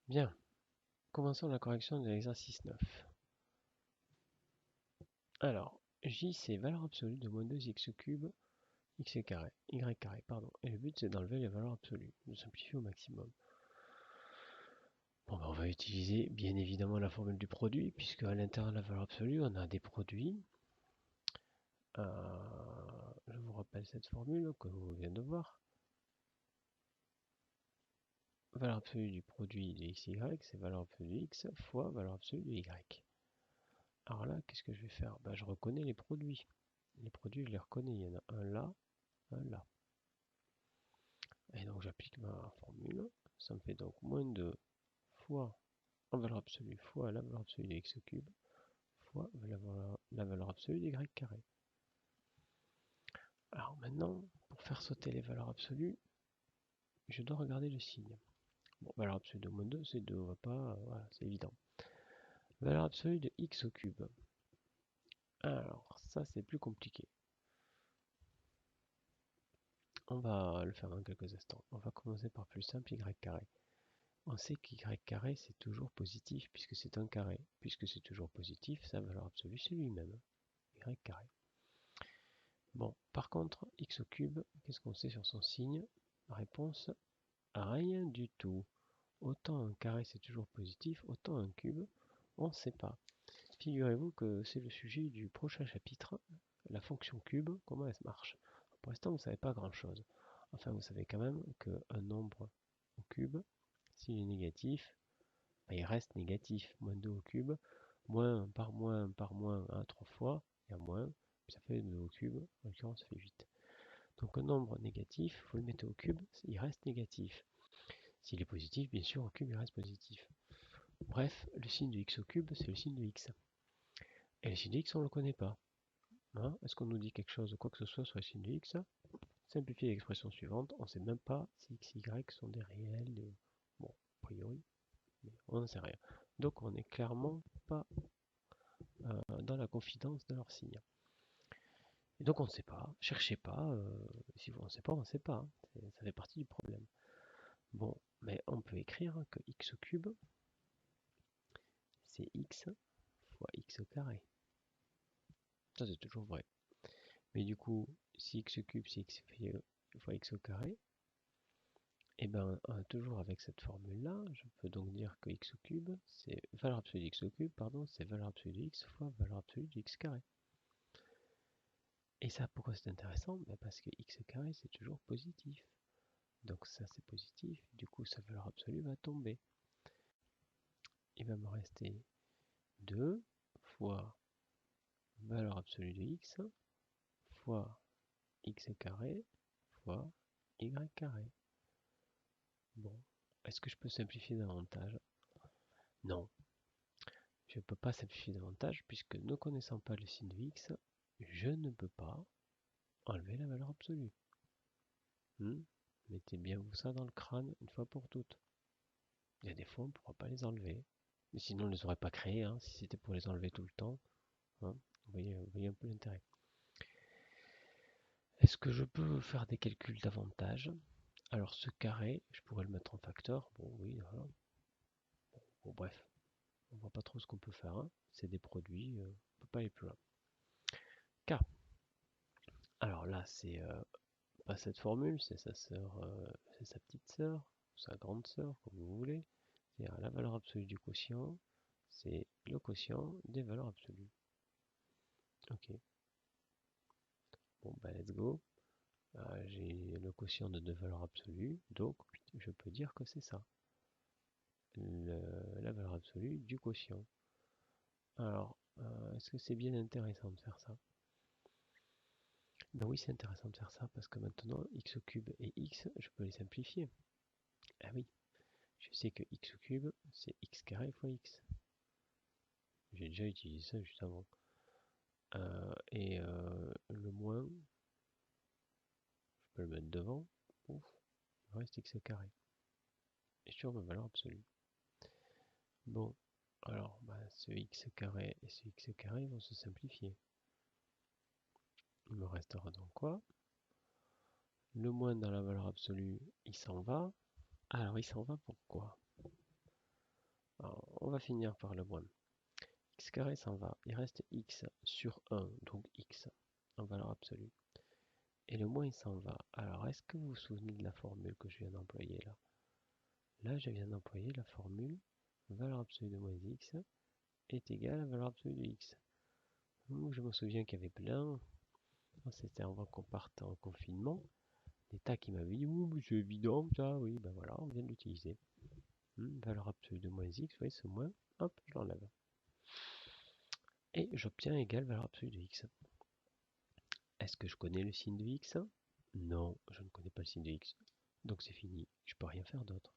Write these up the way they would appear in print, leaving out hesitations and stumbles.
Bien, commençons la correction de l'exercice 9. Alors, J c'est valeur absolue de moins 2x cube, x carré, y carré, pardon. Et le but c'est d'enlever les valeurs absolues, de simplifier au maximum. Bon, ben, on va utiliser bien évidemment la formule du produit, puisque à l'intérieur de la valeur absolue, on a des produits. Je vous rappelle cette formule que vous venez de voir. Valeur absolue du produit de x, y, c'est valeur absolue de x fois valeur absolue de y. Alors là, qu'est-ce que je vais faire? Ben, je reconnais les produits. Les produits, je les reconnais. Il y en a un là, un là. Et donc j'applique ma formule. Ça me fait donc moins 2 fois en valeur absolue fois la valeur absolue de x cube fois la valeur absolue de y carré. Alors maintenant, pour faire sauter les valeurs absolues, je dois regarder le signe. Bon, valeur absolue de moins 2, c'est 2, on va pas, voilà, c'est évident. Valeur absolue de x au cube. Alors, ça c'est plus compliqué. On va le faire dans quelques instants. On va commencer par plus simple, y carré. On sait qu'y carré c'est toujours positif puisque c'est un carré. Puisque c'est toujours positif, sa valeur absolue c'est lui-même, y carré. Bon, par contre, x au cube, qu'est-ce qu'on sait sur son signe? Réponse, rien du tout. Autant un carré c'est toujours positif, autant un cube, on ne sait pas. Figurez-vous que c'est le sujet du prochain chapitre, la fonction cube, comment elle marche. Pour l'instant, vous ne savez pas grand-chose. Enfin, vous savez quand même qu'un nombre au cube, s'il est négatif, ben, il reste négatif. Moins 2 au cube, moins par moins, 3 fois, il y a moins, ça fait 2 au cube, en l'occurrence ça fait 8. Donc un nombre négatif, vous le mettez au cube, il reste négatif. S'il est positif, bien sûr, au cube, il reste positif. Bref, le signe de x au cube, c'est le signe de x. Et le signe de x, on ne le connaît pas. Hein? Est-ce qu'on nous dit quelque chose ou quoi que ce soit sur le signe de x? Simplifier l'expression suivante, on ne sait même pas si x et y sont des réels. Bon, a priori, mais on n'en sait rien. Donc on n'est clairement pas dans la confidence de leur signe. Et donc on ne sait pas, cherchez pas, si on ne sait pas, on ne sait pas. Hein. Ça fait partie du problème. Bon, mais on peut écrire que x au cube, c'est x fois x au carré. Ça c'est toujours vrai. Mais du coup, si x au cube c'est x fois x au carré, et bien toujours avec cette formule-là, je peux donc dire que x au cube, c'est valeur absolue de x au cube, pardon, c'est valeur absolue de x fois valeur absolue de x carré. Et ça, pourquoi c'est intéressant? Ben parce que x carré c'est toujours positif. Donc ça c'est positif, du coup sa valeur absolue va tomber. Il va me rester 2 fois valeur absolue de x fois x carré fois y carré. Bon, est-ce que je peux simplifier davantage? Non, je ne peux pas simplifier davantage puisque ne connaissant pas le signe de x, je ne peux pas enlever la valeur absolue. Mettez bien vous ça dans le crâne une fois pour toutes. Il y a des fois on ne pourra pas les enlever. Mais sinon on ne les aurait pas créés, hein, si c'était pour les enlever tout le temps. Hein. Vous voyez un peu l'intérêt. Est-ce que je peux faire des calculs davantage? Alors ce carré, je pourrais le mettre en facteur. Bon oui, voilà. Bon, bref, on voit pas trop ce qu'on peut faire. Hein. C'est des produits, on ne peut pas aller plus loin. K. Alors là, c'est pas cette formule, c'est sa sœur, c'est sa petite sœur, sa grande sœur, comme vous voulez. C'est-à-dire la valeur absolue du quotient, c'est le quotient des valeurs absolues. Ok. Bon, bah let's go. J'ai le quotient de deux valeurs absolues, donc je peux dire que c'est ça. La valeur absolue du quotient. Alors, est-ce que c'est bien intéressant de faire ça? Ben oui, c'est intéressant de faire ça parce que maintenant, x au cube et x, je peux les simplifier. Ah oui, je sais que x au cube, c'est x carré fois x. J'ai déjà utilisé ça juste avant. Le moins, je peux le mettre devant. Ouf, il reste x carré. Et sur ma valeur absolue. Bon, alors ce x carré et ce x carré vont se simplifier. Il me restera donc quoi? Le moins dans la valeur absolue, il s'en va. Alors il s'en va pourquoi? Alors, on va finir par le moins. X carré s'en va. Il reste x sur 1, donc x en valeur absolue. Et le moins il s'en va. Alors, est-ce que vous vous souvenez de la formule que je viens d'employer là? Là, je viens d'employer la formule valeur absolue de moins x est égale à valeur absolue de x. Je me souviens qu'il y avait plein. C'était avant qu'on parte en confinement. Des tas qui m'avaient dit, oui, c'est évident, ça, oui, ben voilà, on vient de l'utiliser. Valeur absolue de moins x, oui, ce moins, hop, je l'enlève. Et j'obtiens égal valeur absolue de x. Est-ce que je connais le signe de x? Non, je ne connais pas le signe de x. Donc c'est fini, je peux rien faire d'autre.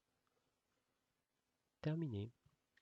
Terminé.